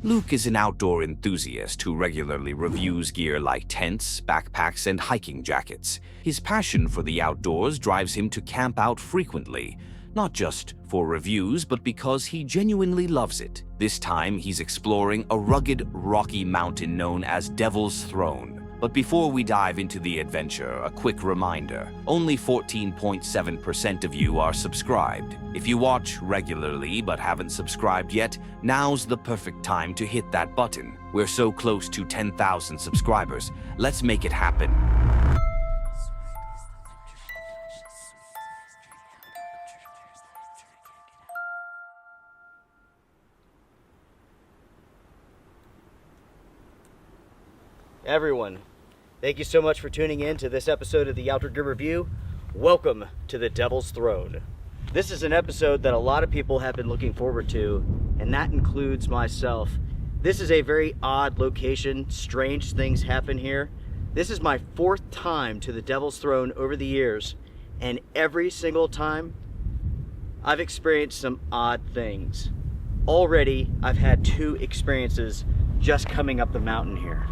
Luke is an outdoor enthusiast who regularly reviews gear like tents, backpacks, and hiking jackets. His passion for the outdoors drives him to camp out frequently, not just for reviews, but because he genuinely loves it. This time, he's exploring a rugged, rocky mountain known as Devil's Throne. But before we dive into the adventure, a quick reminder. Only 14.7% of you are subscribed. If you watch regularly but haven't subscribed yet, now's the perfect time to hit that button. We're so close to 10,000 subscribers. Let's make it happen. Everyone, thank you so much for tuning in to this episode of the Outdoor Gear Review. Welcome to the Devil's Throne. This is an episode that a lot of people have been looking forward to, and that includes myself. This is a very odd location. Strange things happen here. This is my 4th time to the Devil's Throne over the years, and every single time I've experienced some odd things. Already, I've had 2 experiences just coming up the mountain here.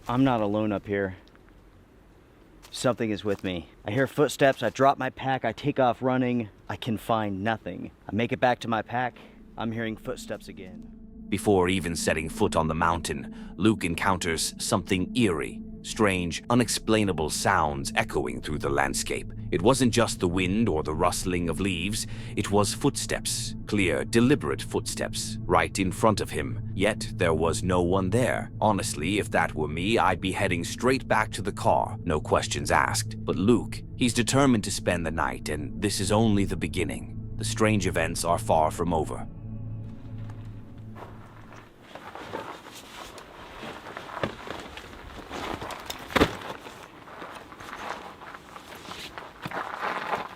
I'm not alone up here. Something is with me. I hear footsteps, I drop my pack, I take off running, I can find nothing. I make it back to my pack, I'm hearing footsteps again. Before even setting foot on the mountain, Luke encounters something eerie. Strange, unexplainable sounds echoing through the landscape. It wasn't just the wind or the rustling of leaves, it was footsteps, clear, deliberate footsteps, right in front of him. Yet there was no one there. Honestly, if that were me, I'd be heading straight back to the car, no questions asked. But Luke, he's determined to spend the night, and this is only the beginning. The strange events are far from over.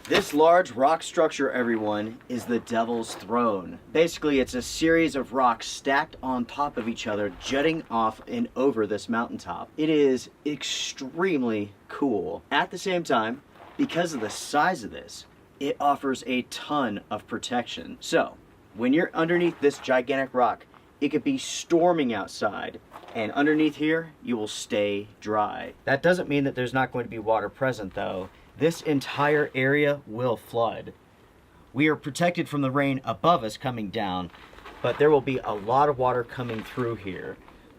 This large rock structure, everyone, is the Devil's Throne. Basically, it's a series of rocks stacked on top of each other, jutting off and over this mountaintop. It is extremely cool. At the same time, because of the size of this, it offers a ton of protection. So, when you're underneath this gigantic rock, it could be storming outside, and underneath here, you will stay dry. That doesn't mean that there's not going to be water present, though. This entire area will flood. We are protected from the rain above us coming down, but there will be a lot of water coming through here.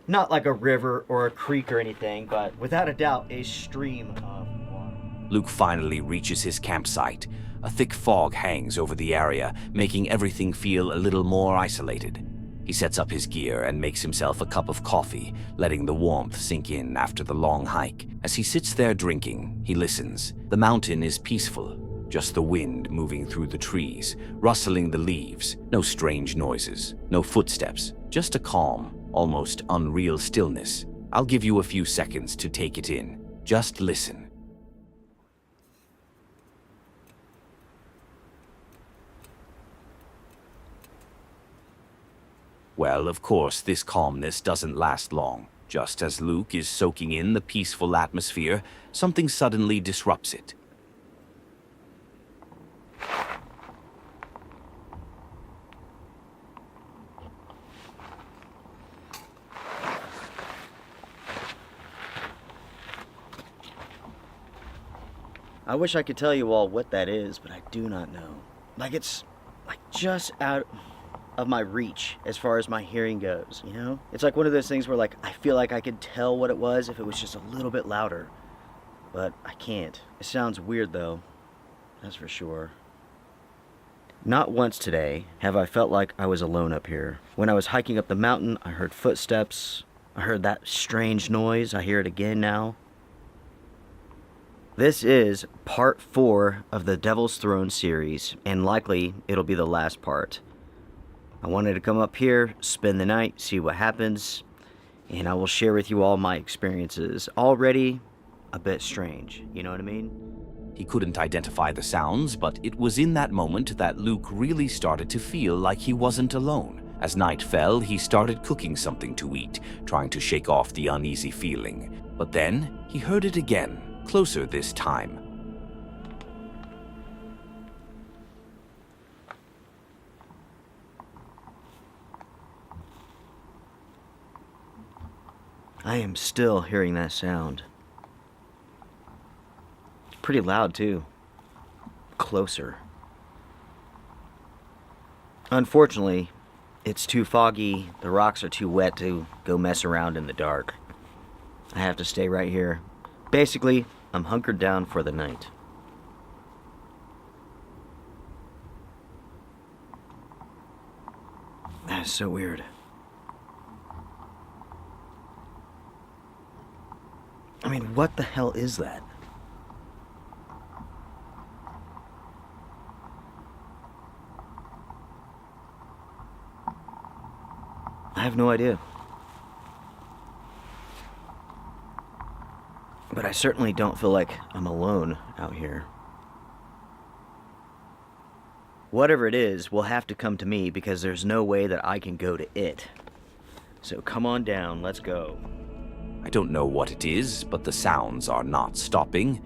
Not like a river or a creek or anything, but without a doubt, a stream of water. Luke finally reaches his campsite. A thick fog hangs over the area, making everything feel a little more isolated. He sets up his gear and makes himself a cup of coffee, letting the warmth sink in after the long hike. As he sits there drinking, he listens. The mountain is peaceful, just the wind moving through the trees, rustling the leaves. No strange noises, no footsteps, just a calm, almost unreal stillness. I'll give you a few seconds to take it in. Just listen. Well, of course, this calmness doesn't last long. Just as Luke is soaking in the peaceful atmosphere, something suddenly disrupts it. I wish I could tell you all what that is, but I do not know. It's just out of my reach as far as my hearing goes, you know? It's like one of those things where I feel like I could tell what it was if it was just a little bit louder, but I can't. It sounds weird though, that's for sure. Not once today have I felt like I was alone up here. When I was hiking up the mountain, I heard footsteps. I heard that strange noise. I hear it again now. This is part 4 of the Devil's Throne series, and likely it'll be the last part. I wanted to come up here, spend the night, see what happens, and I will share with you all my experiences. Already a bit strange, you know what I mean? He couldn't identify the sounds, but it was in that moment that Luke really started to feel like he wasn't alone. As night fell, he started cooking something to eat, trying to shake off the uneasy feeling. But then he heard it again, closer this time. I am still hearing that sound. It's pretty loud too. Closer. Unfortunately, it's too foggy, the rocks are too wet to go mess around in the dark. I have to stay right here. Basically, I'm hunkered down for the night. That is so weird. I mean, what the hell is that? I have no idea. But I certainly don't feel like I'm alone out here. Whatever it is will have to come to me because there's no way that I can go to it. So come on down, let's go. I don't know what it is, but the sounds are not stopping.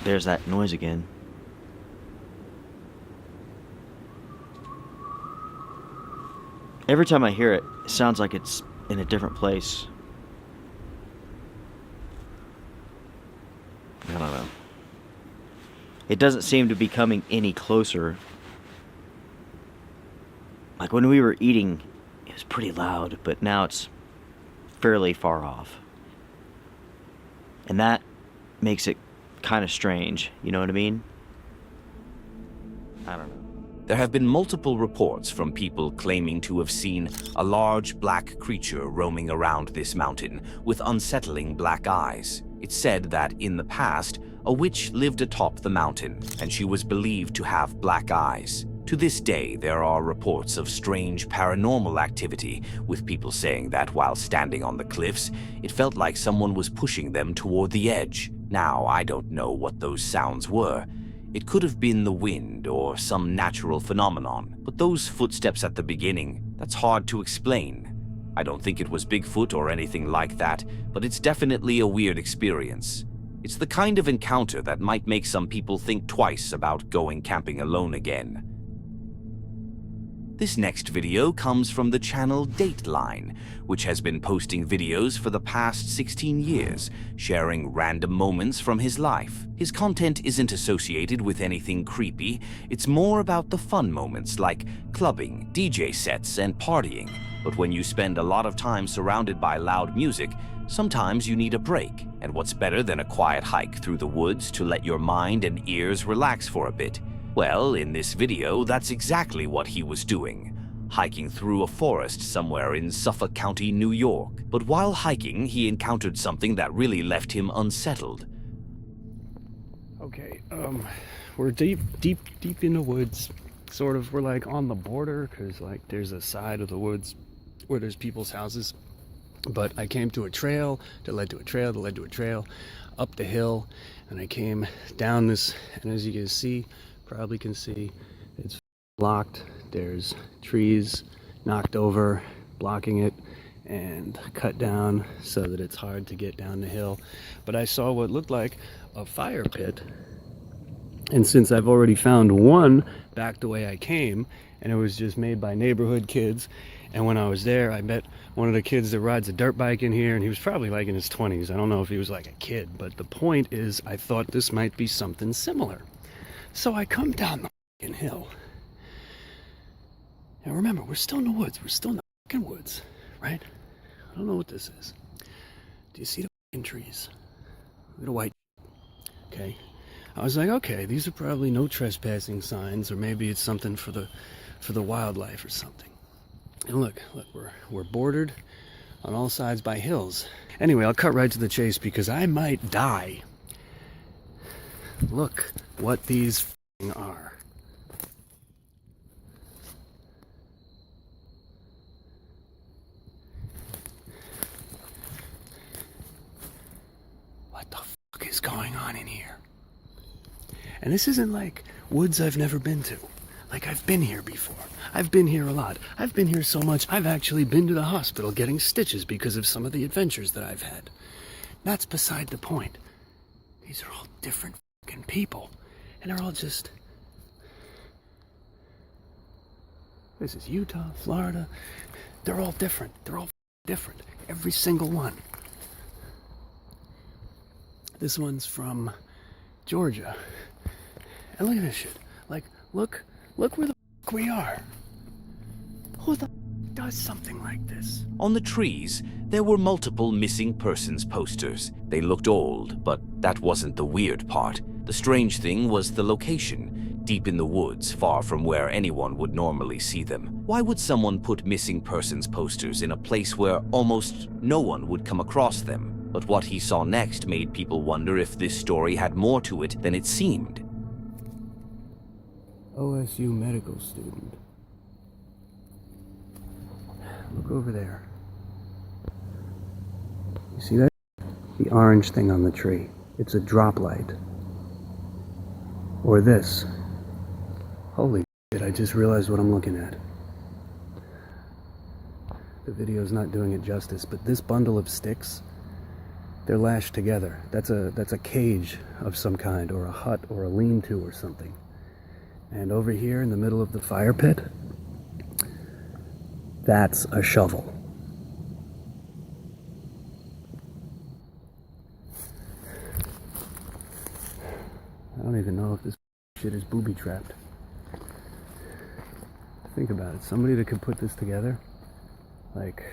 There's that noise again. Every time I hear it, it sounds like it's in a different place. I don't know. It doesn't seem to be coming any closer. Like when we were eating, it was pretty loud, but now it's fairly far off. And that makes it kind of strange, you know what I mean? I don't know. There have been multiple reports from people claiming to have seen a large black creature roaming around this mountain with unsettling black eyes. It's said that in the past, a witch lived atop the mountain, and she was believed to have black eyes. To this day, there are reports of strange paranormal activity, with people saying that while standing on the cliffs, it felt like someone was pushing them toward the edge. Now, I don't know what those sounds were. It could have been the wind or some natural phenomenon, but those footsteps at the beginning, that's hard to explain. I don't think it was Bigfoot or anything like that, but it's definitely a weird experience. It's the kind of encounter that might make some people think twice about going camping alone again. This next video comes from the channel Dateline, which has been posting videos for the past 16 years, sharing random moments from his life. His content isn't associated with anything creepy, it's more about the fun moments like clubbing, DJ sets, and partying. But when you spend a lot of time surrounded by loud music, sometimes you need a break, and what's better than a quiet hike through the woods to let your mind and ears relax for a bit? Well, in this video, that's exactly what he was doing, hiking through a forest somewhere in Suffolk County, New York. But while hiking, he encountered something that really left him unsettled. Okay, we're deep in the woods. Sort of, we're like on the border, because like there's a side of the woods where there's people's houses. But I came to a trail that led to a trail that led to a trail up the hill, and I came down this, and as you can see, probably can see, it's blocked. There's trees knocked over, blocking it, and cut down so that it's hard to get down the hill. But I saw what looked like a fire pit, and since I've already found one back the way I came, and it was just made by neighborhood kids, and when I was there, I met one of the kids that rides a dirt bike in here, and he was probably like in his 20s. I don't know if he was like a kid, but the point is, I thought this might be something similar. So I come down the fucking hill. Now remember, we're still in the woods. We're still in the fucking woods, right? I don't know what this is. Do you see the fucking trees? Look at the white. Okay. I was like, okay, these are probably no trespassing signs, or maybe it's something for the wildlife or something. And look, we're bordered on all sides by hills. Anyway, I'll cut right to the chase because I might die. Look what these are. What the fuck is going on in here? And this isn't like woods I've never been to. Like, I've been here before. I've been here a lot. I've been here so much, I've actually been to the hospital getting stitches because of some of the adventures that I've had. That's beside the point. These are all different fucking people. And they're all just... This is Utah, Florida. They're all different. They're all different. Every single one. This one's from Georgia. And look at this shit. Like, look where the fuck we are. Who the fuck does something like this? On the trees, there were multiple missing persons posters. They looked old, but that wasn't the weird part. The strange thing was the location, deep in the woods, far from where anyone would normally see them. Why would someone put missing persons posters in a place where almost no one would come across them? But what he saw next made people wonder if this story had more to it than it seemed. OSU medical student. Look over there. You see that? The orange thing on the tree. It's a drop light. Or this. Holy shit, I just realized what I'm looking at. The video's not doing it justice, but this bundle of sticks, they're lashed together. That's a cage of some kind, or a hut, or a lean-to or something. And over here in the middle of the fire pit, that's a shovel. I don't even know if this shit is booby-trapped. Think about it. Somebody that could put this together, like,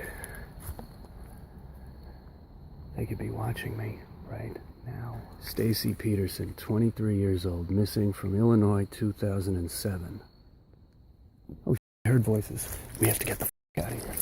they could be watching me right now. Stacy Peterson, 23 years old, missing from Illinois, 2007. Oh, shit, I heard voices. We have to get the f*** out of here.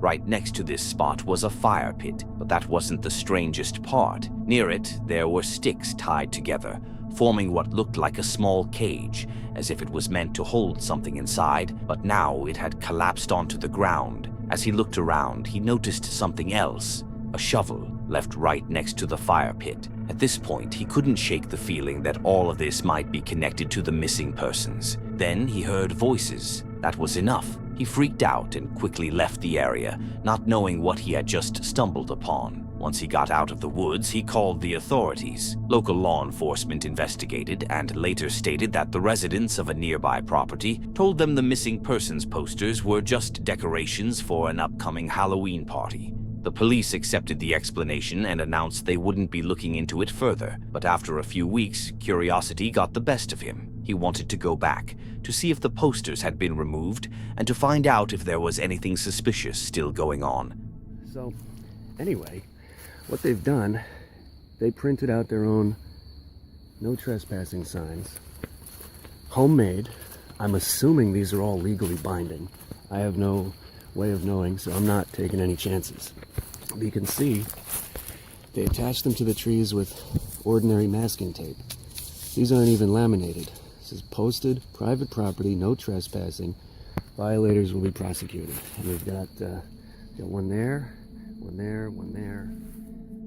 Right next to this spot was a fire pit, but that wasn't the strangest part. Near it, there were sticks tied together, forming what looked like a small cage, as if it was meant to hold something inside, but now it had collapsed onto the ground. As he looked around, he noticed something else, a shovel left right next to the fire pit. At this point, he couldn't shake the feeling that all of this might be connected to the missing persons. Then he heard voices. That was enough. He freaked out and quickly left the area, not knowing what he had just stumbled upon. Once he got out of the woods, he called the authorities. Local law enforcement investigated and later stated that the residents of a nearby property told them the missing persons posters were just decorations for an upcoming Halloween party. The police accepted the explanation and announced they wouldn't be looking into it further, but after a few weeks, curiosity got the best of him. He wanted to go back, to see if the posters had been removed, and to find out if there was anything suspicious still going on. So, anyway, what they've done, they printed out their own no trespassing signs. Homemade. I'm assuming these are all legally binding. I have no way of knowing, so I'm not taking any chances. But you can see they attached them to the trees with ordinary masking tape. These aren't even laminated. This is posted, private property, no trespassing. Violators will be prosecuted. And we've got one there, one there, one there.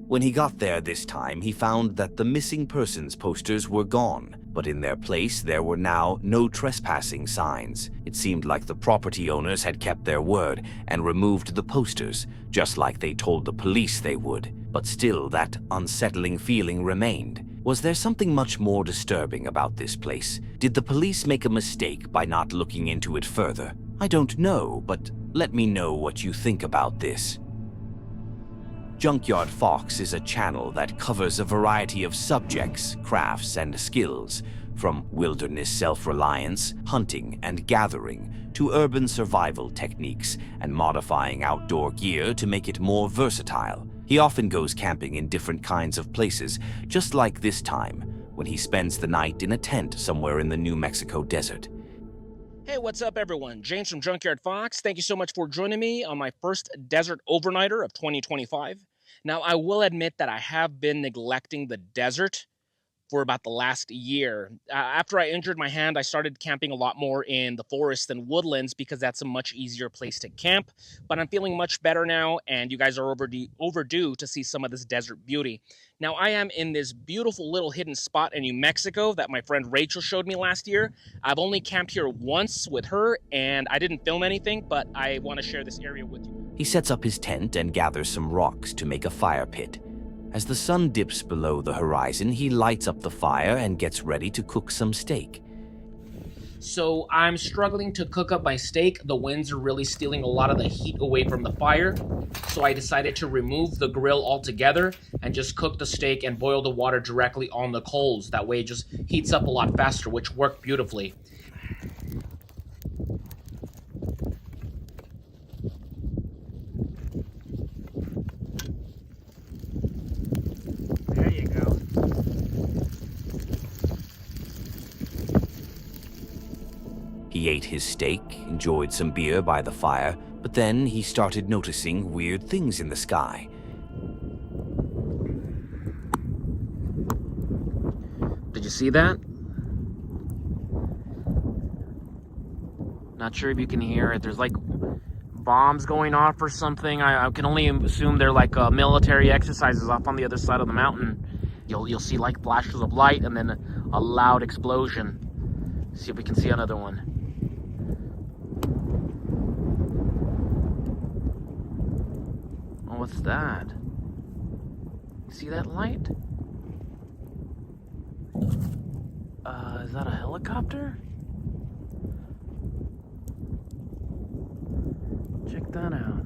When he got there this time, he found that the missing persons posters were gone, but in their place there were now no trespassing signs. It seemed like the property owners had kept their word and removed the posters, just like they told the police they would. But still, that unsettling feeling remained. Was there something much more disturbing about this place? Did the police make a mistake by not looking into it further? I don't know, but let me know what you think about this. Junkyard Fox is a channel that covers a variety of subjects, crafts, and skills, from wilderness self-reliance, hunting and gathering, to urban survival techniques and modifying outdoor gear to make it more versatile. He often goes camping in different kinds of places, just like this time, when he spends the night in a tent somewhere in the New Mexico desert. Hey, what's up, everyone? James from Junkyard Fox. Thank you so much for joining me on my first desert overnighter of 2025. Now, I will admit that I have been neglecting the desert for about the last year. After I injured my hand, I started camping a lot more in the forests and woodlands because that's a much easier place to camp. But I'm feeling much better now, and you guys are overdue to see some of this desert beauty. Now, I am in this beautiful little hidden spot in New Mexico that my friend Rachel showed me last year. I've only camped here once with her, and I didn't film anything, but I want to share this area with you. He sets up his tent and gathers some rocks to make a fire pit. As the sun dips below the horizon, he lights up the fire and gets ready to cook some steak. So I'm struggling to cook up my steak. The winds are really stealing a lot of the heat away from the fire. So I decided to remove the grill altogether and just cook the steak and boil the water directly on the coals. That way it just heats up a lot faster, which worked beautifully. There you go. He ate his steak, enjoyed some beer by the fire, but then he started noticing weird things in the sky. Did you see that? Not sure if you can hear it. There's like bombs going off or something. I can only assume they're like military exercises off on the other side of the mountain. You'll see like flashes of light and then a loud explosion. See if we can see another one. Oh, what's that? See that light? Is that a helicopter? Check that out.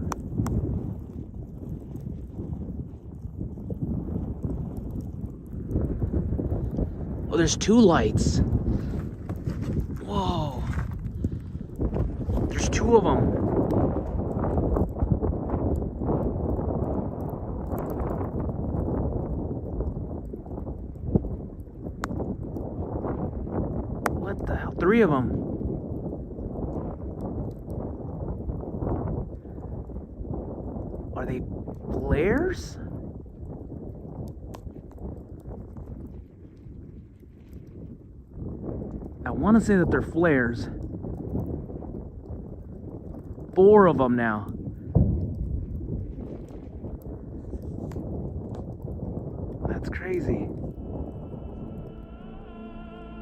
Oh, there's two lights. Whoa. There's two of them. What the hell? Three of them. Are they flares? I want to say that they're flares. 4 of them now. That's crazy.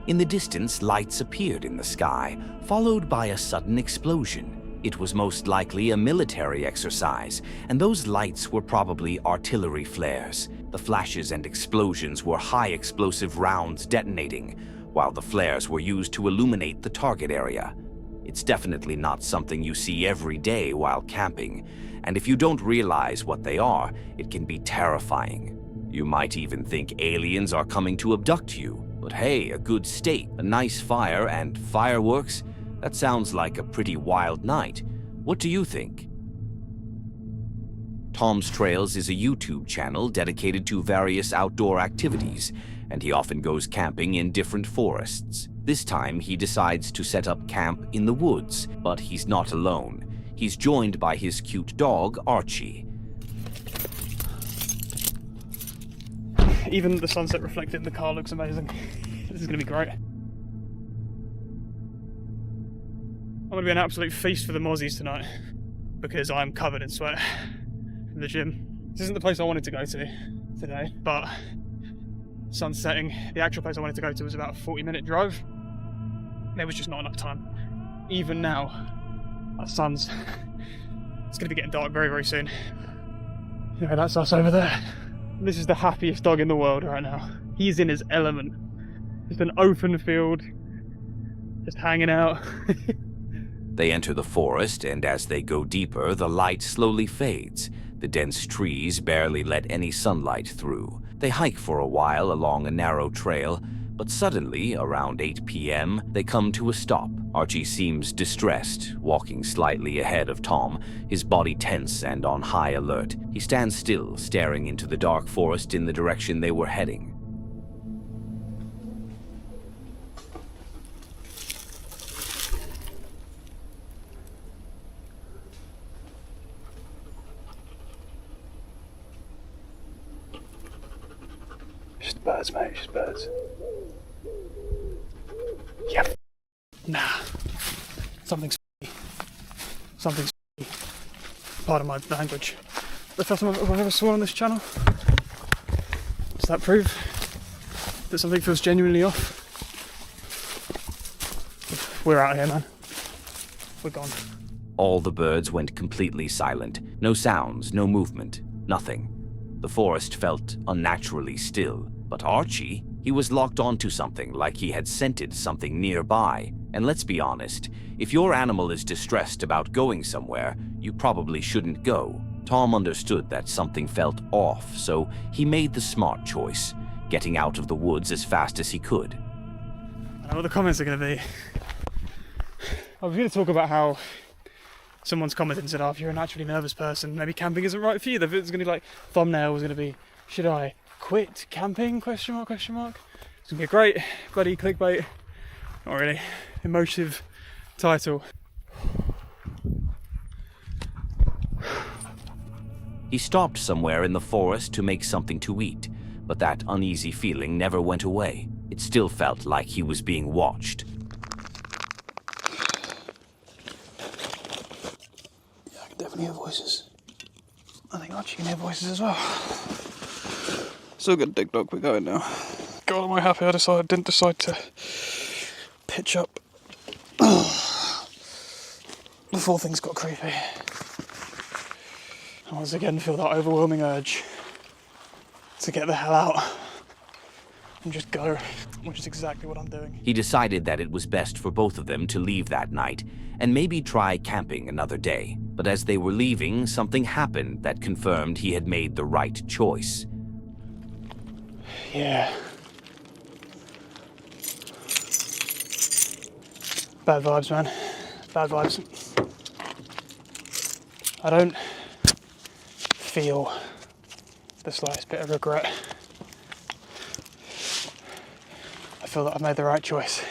In the distance, lights appeared in the sky, followed by a sudden explosion. It was most likely a military exercise, and those lights were probably artillery flares. The flashes and explosions were high explosive rounds detonating, while the flares were used to illuminate the target area. It's definitely not something you see every day while camping, and if you don't realize what they are, it can be terrifying. You might even think aliens are coming to abduct you. But hey, a good steak, a nice fire, and fireworks? That sounds like a pretty wild night. What do you think? Tom's Trails is a YouTube channel dedicated to various outdoor activities, and he often goes camping in different forests. This time, he decides to set up camp in the woods, but he's not alone. He's joined by his cute dog, Archie. Even the sunset reflected in the car looks amazing. This is going to be great. I'm going to be an absolute feast for the mozzies tonight because I'm covered in sweat from the gym. This isn't the place I wanted to go to today, but sun's setting. The actual place I wanted to go to was about a 40-minute drive. There was just not enough time. Even now, it's going to be getting dark very, very soon. Yeah, that's us over there. This is the happiest dog in the world right now. He's in his element. Just an open field, just hanging out. They enter the forest, and as they go deeper, the light slowly fades. The dense trees barely let any sunlight through. They hike for a while along a narrow trail, but suddenly, around 8 p.m., they come to a stop. Archie seems distressed, walking slightly ahead of Tom, his body tense and on high alert. He stands still, staring into the dark forest in the direction they were heading. Just birds, mate, just birds. Yep. Nah. Something's pardon my language. The first time I've ever sworn on this channel. Does that prove that something feels genuinely off? We're out here, man. We're gone. All the birds went completely silent. No sounds, no movement, nothing. The forest felt unnaturally still. But Archie, he was locked onto something, like he had scented something nearby. And let's be honest, if your animal is distressed about going somewhere, you probably shouldn't go. Tom understood that something felt off, so he made the smart choice, getting out of the woods as fast as he could. I know what the comments are going to be. I was going to talk about how someone's commented and said, oh, if you're a naturally nervous person, maybe camping isn't right for you. The video's going to be like, thumbnail was going to be, should I quit camping, question mark, question mark. It's going to be a great bloody clickbait, not really, emotive title. He stopped somewhere in the forest to make something to eat, but that uneasy feeling never went away. It still felt like he was being watched. Yeah, I can definitely hear voices. I think Archie can hear voices as well. So good, Dig Dog, we're going now. God, am I happy I didn't decide to pitch up before things got creepy. I once again feel that overwhelming urge to get the hell out and just go, which is exactly what I'm doing. He decided that it was best for both of them to leave that night and maybe try camping another day. But as they were leaving, something happened that confirmed he had made the right choice. Yeah. Bad vibes, man. Bad vibes. I don't feel the slightest bit of regret. I feel that I've made the right choice.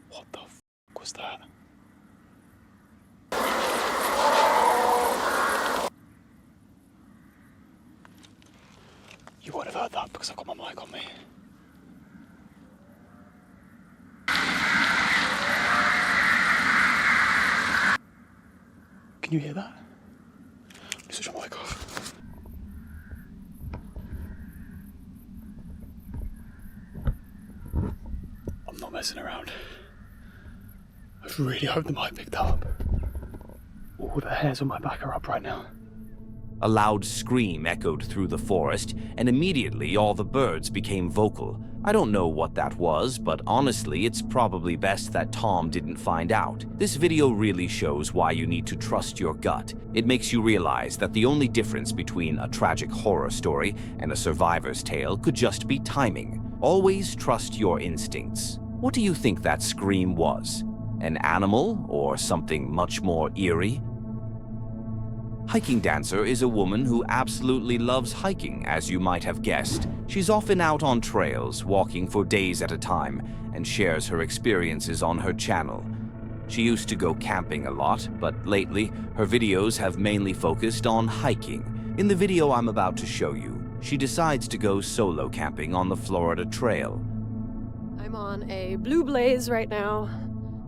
What the f*** was that? You won't have heard that because I've got my mic on me. Can you hear that? Let me switch my mic off. I'm not messing around. I really hope the mic picked up. All the hairs on my back are up right now. A loud scream echoed through the forest, and immediately all the birds became vocal. I don't know what that was, but honestly, it's probably best that Tom didn't find out. This video really shows why you need to trust your gut. It makes you realize that the only difference between a tragic horror story and a survivor's tale could just be timing. Always trust your instincts. What do you think that scream was? An animal or something much more eerie? Hiking Dancer is a woman who absolutely loves hiking, as you might have guessed. She's often out on trails, walking for days at a time, and shares her experiences on her channel. She used to go camping a lot, but lately, her videos have mainly focused on hiking. In the video I'm about to show you, she decides to go solo camping on the Florida Trail. I'm on a blue blaze right now,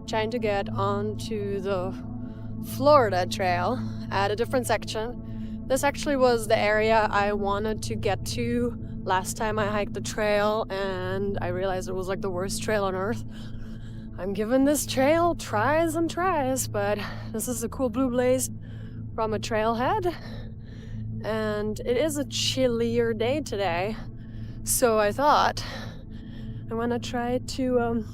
trying to get onto the Florida Trail at a different section. This actually was the area I wanted to get to last time I hiked the trail, and I realized it was like the worst trail on earth. I'm giving this trail tries and tries, but this is a cool blue blaze from a trailhead, and it is a chillier day today, so I thought I want to try to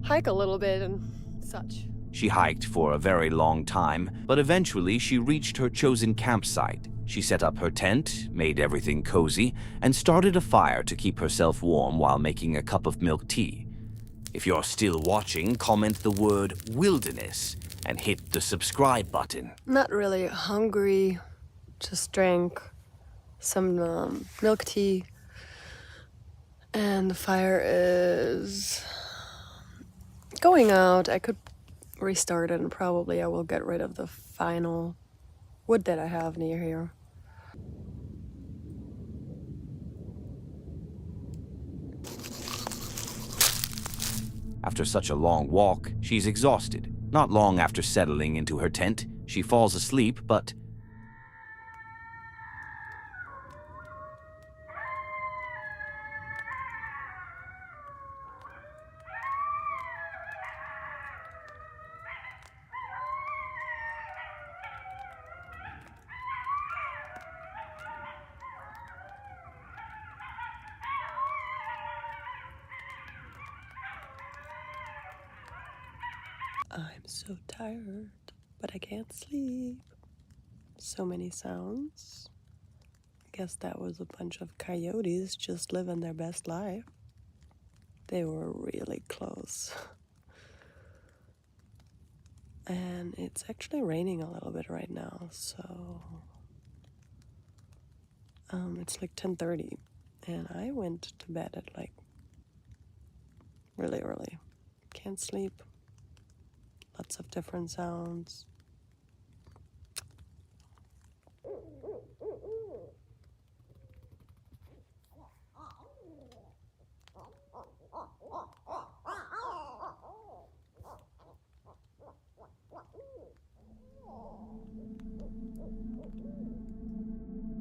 hike a little bit and such. She hiked for a very long time, but eventually she reached her chosen campsite. She set up her tent, made everything cozy, and started a fire to keep herself warm while making a cup of milk tea. If you're still watching, comment the word wilderness and hit the subscribe button. Not really hungry, just drank some milk tea, and the fire is going out. I could restart it, and probably I will get rid of the final wood that I have near here. After such a long walk, she's exhausted. Not long after settling into her tent, she falls asleep, but I'm so tired, but I can't sleep. So many sounds. I guess that was a bunch of coyotes just living their best life. They were really close. And it's actually raining a little bit right now, so it's like 10:30, and I went to bed at like really early. Can't sleep. Lots of different sounds.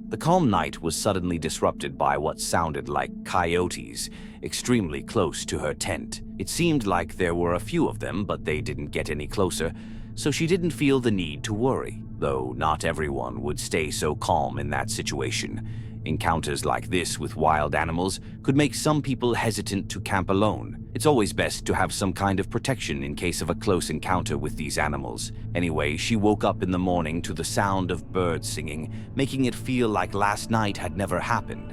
The calm night was suddenly disrupted by what sounded like coyotes, extremely close to her tent. It seemed like there were a few of them, but they didn't get any closer, so she didn't feel the need to worry, though not everyone would stay so calm in that situation. Encounters like this with wild animals could make some people hesitant to camp alone. It's always best to have some kind of protection in case of a close encounter with these animals. Anyway, she woke up in the morning to the sound of birds singing, making it feel like last night had never happened.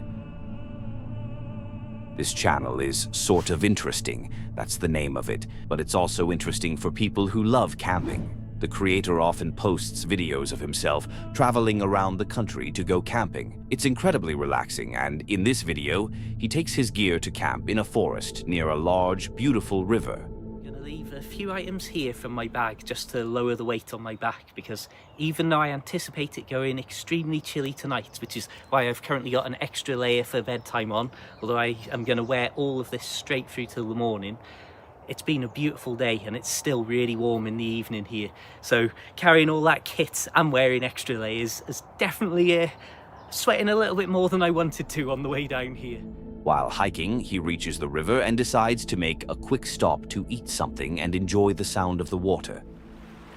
This channel is sort of interesting, that's the name of it, but it's also interesting for people who love camping. The creator often posts videos of himself traveling around the country to go camping. It's incredibly relaxing, and in this video, he takes his gear to camp in a forest near a large, beautiful river. I'm going to leave a few items here from my bag just to lower the weight on my back, because even though I anticipate it going extremely chilly tonight, which is why I've currently got an extra layer for bedtime on, although I am going to wear all of this straight through till the morning, it's been a beautiful day and it's still really warm in the evening here. So carrying all that kit and wearing extra layers is definitely sweating a little bit more than I wanted to on the way down here. While hiking, he reaches the river and decides to make a quick stop to eat something and enjoy the sound of the water.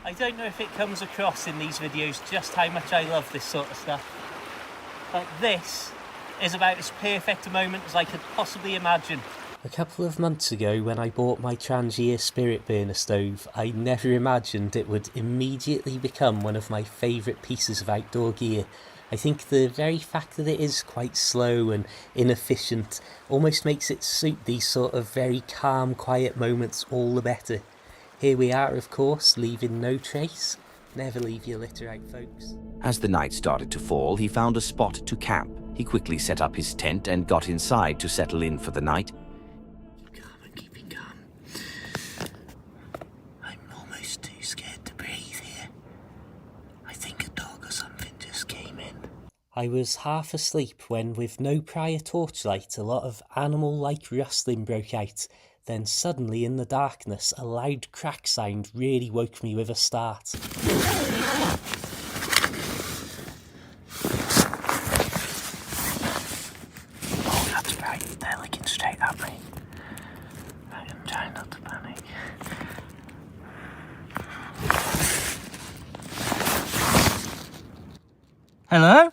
I don't know if it comes across in these videos just how much I love this sort of stuff, but this is about as perfect a moment as I could possibly imagine. A couple of months ago, when I bought my Trangier Spirit Burner stove, I never imagined it would immediately become one of my favourite pieces of outdoor gear. I think the very fact that it is quite slow and inefficient almost makes it suit these sort of very calm, quiet moments all the better. Here we are, of course, leaving no trace. Never leave your litter out, folks. As the night started to fall, he found a spot to camp. He quickly set up his tent and got inside to settle in for the night. Keep it calm. I'm almost too scared to breathe here. I think a dog or something just came in. I was half asleep when, with no prior torchlight, a lot of animal-like rustling broke out. Then suddenly in the darkness, a loud crack sound really woke me with a start. Oh, that's right, they're looking straight at me. I am trying not to panic. Hello?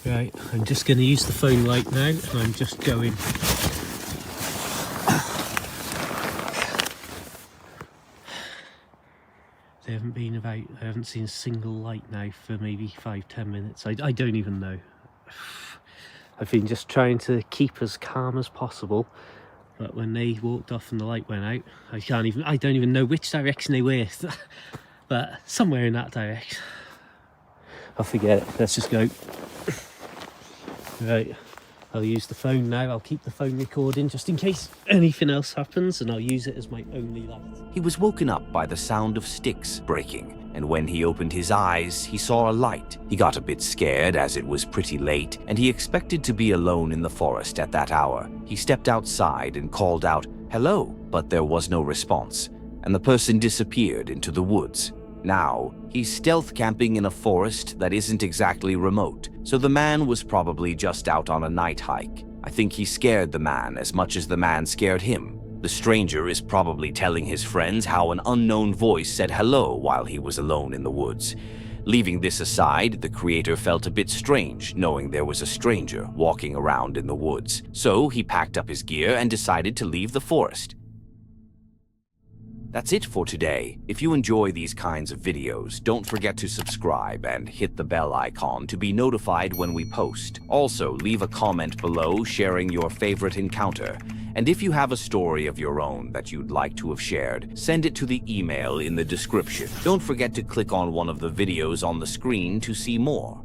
Right, I'm just going to use the phone light now, and I'm just going. They haven't been about, I haven't seen a single light now for maybe 5-10 minutes. I don't even know. I've been just trying to keep as calm as possible, but when they walked off and the light went out, I don't even know which direction they were, but somewhere in that direction. I'll forget it, let's just go. Right, I'll use the phone now. I'll keep the phone recording just in case anything else happens, and I'll use it as my only light. He was woken up by the sound of sticks breaking, and when he opened his eyes, he saw a light. He got a bit scared as it was pretty late, and he expected to be alone in the forest at that hour. He stepped outside and called out, "Hello," but there was no response, and the person disappeared into the woods. Now, he's stealth camping in a forest that isn't exactly remote, so the man was probably just out on a night hike. I think he scared the man as much as the man scared him. The stranger is probably telling his friends how an unknown voice said hello while he was alone in the woods. Leaving this aside, the creator felt a bit strange knowing there was a stranger walking around in the woods. So he packed up his gear and decided to leave the forest. That's it for today. If you enjoy these kinds of videos, don't forget to subscribe and hit the bell icon to be notified when we post. Also, leave a comment below sharing your favorite encounter. And if you have a story of your own that you'd like to have shared, send it to the email in the description. Don't forget to click on one of the videos on the screen to see more.